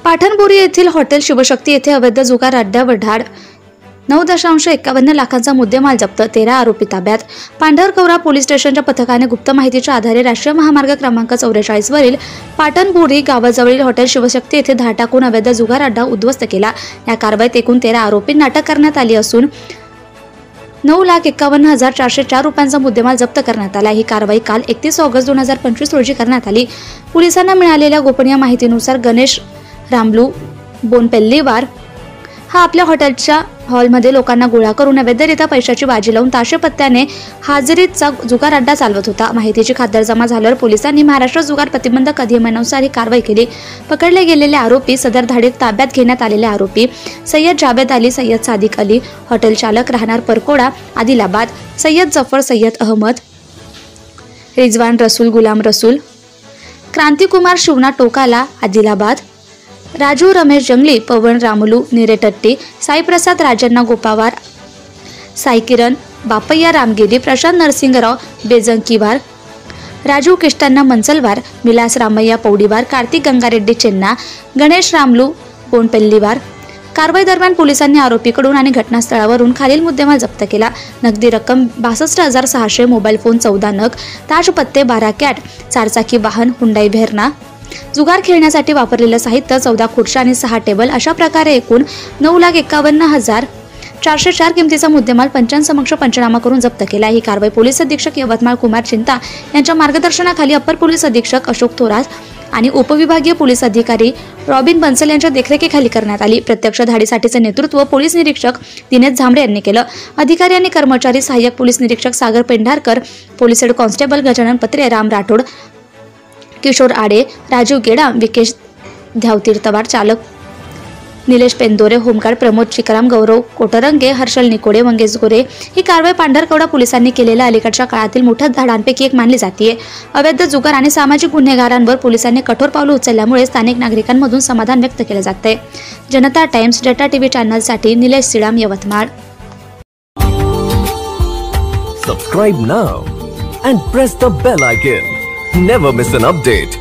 पाठणबोरी येथील हॉटेल शिवशक्ती येथे अवैध जुगार अड्ड्यावर धाड. 9.51 लाखांचा मुद्देमाल जप्त, 13 आरोपी ताब्यात. पांढरकवडा पोलीस स्टेशनच्या पथकाने गुप्त माहितीच्या आधारे राष्ट्रीय महामार्ग क्रमांक 44 वरील पाटणबोरी गावाजवळील हॉटेल शिवशक्ती येथे धाड टाकून अवैध जुगार अड्डा उद्ध्वस्त केला. या कारवाईत एकूण 13 आरोपींना अटक करण्यात आली असून 9,51,404 रुपयांचा मुद्देमाल जप्त करण्यात आला. ही कारवाई काल 31 ऑगस्ट 2025 रोजी करण्यात आली. पोलिसांना मिळालेल्या गोपनीय माहितीनुसार गणेश रामलू बोनपेल्लीवार हा आपल्या हॉटेलच्या हॉलमध्ये लोकांना गोळा करून अवैधरित्या पैशाची बाजी लावून ताशे पत्त्याने हाजरीचा जुगार अड्डा चालवत होता. माहितीची खातरजमा झाल्यावर पोलिसांनी महाराष्ट्र जुगार प्रतिबंधक अधिनियमानुसार ही कारवाई केली. पकडले गेलेले आरोपी सदर धाडीत ताब्यात घेण्यात आलेले आरोपी सय्यद जावेद अली, सय्यद सादिक अली, हॉटेल चालक राहणार परकोडा आदिलाबाद, सय्यद जफर सय्यद अहमद, रिजवान रसूल गुलाम रसूल, क्रांतिकुमार शिवना टोकाला आदिलाबाद, राजू रमेश जंगली, पवन रामलू निरेटट्टी, साईप्रसाद राजन्ना गोपावार, साईकिरण बापय्या रामगिरी, प्रशांत नरसिंगराव बेजंकीवार, राजू किष्टन्ना मंचलवार, मिलास रामय्या पौडीवार, कार्तिक गंगारेड्डी चेन्ना, गणेश रामलू बोनपेल्लीवार. कारवाई दरम्यान पोलिसांनी आरोपीकडून आणि घटनास्थळावरून खालील मुद्देमाल जप्त केला. नगदी रक्कम 62,600, मोबाईल फोन 14 नग, ताज पत्ते 12 कॅट, चारचाकी वाहन हुंडाई व्हेर्ना, जुगार खेळण्यासाठी वापरलेलं साहित्य 14 खुर्च्या आणि 6 टेबल अशा प्रकारे एकूण 9,51,404 किमतीचा मुद्देमाल पंचांसमक्ष पंचनामा करून जप्त केला. ही कारवाई पोलीस अधीक्षक यवतमाळ कुमार चिंता यांच्या मार्गदर्शनाखाली अप्पर पोलीस अधीक्षक अशोक थोरात आणि उपविभागीय पोलीस अधिकारी रॉबिन बन्सल यांच्या देखरेखीखाली करण्यात आली. प्रत्यक्ष धाडीसाठीचे नेतृत्व पोलीस निरीक्षक दिनेश झांबरे यांनी केलं. अधिकारी आणि कर्मचारी सहाय्यक पोलीस निरीक्षक Sagar Pendharkar, police head constable Gajanan Patre, Ram Rathod, Kishore आडे, राजीव गेडा, विकेश ध्यावतीर्थवार, चालक निलेश पेंदोरे, होमगार्ड प्रमोद चिकराम, गौरव कोटरंगे, हर्षल निकोडे, मंगेश गोरे. ही कारवाई पांढरकवडा पोलिसांनी केलेल्या अलीकडच्या काळातील मोठ्या धाडांपैकी एक मानली जाते. अवैध जुगार आणि सामाजिक गुन्हेगारांवर पोलिसांनी कठोर पावलं उचलल्यामुळे स्थानिक नागरिकांमधून समाधान व्यक्त केले जाते. जनता टाइम्स डेटा टीव्ही चॅनलसाठी Nilesh Sidam, Yavatmal. Subscribe now and press the bell icon. Never miss an update.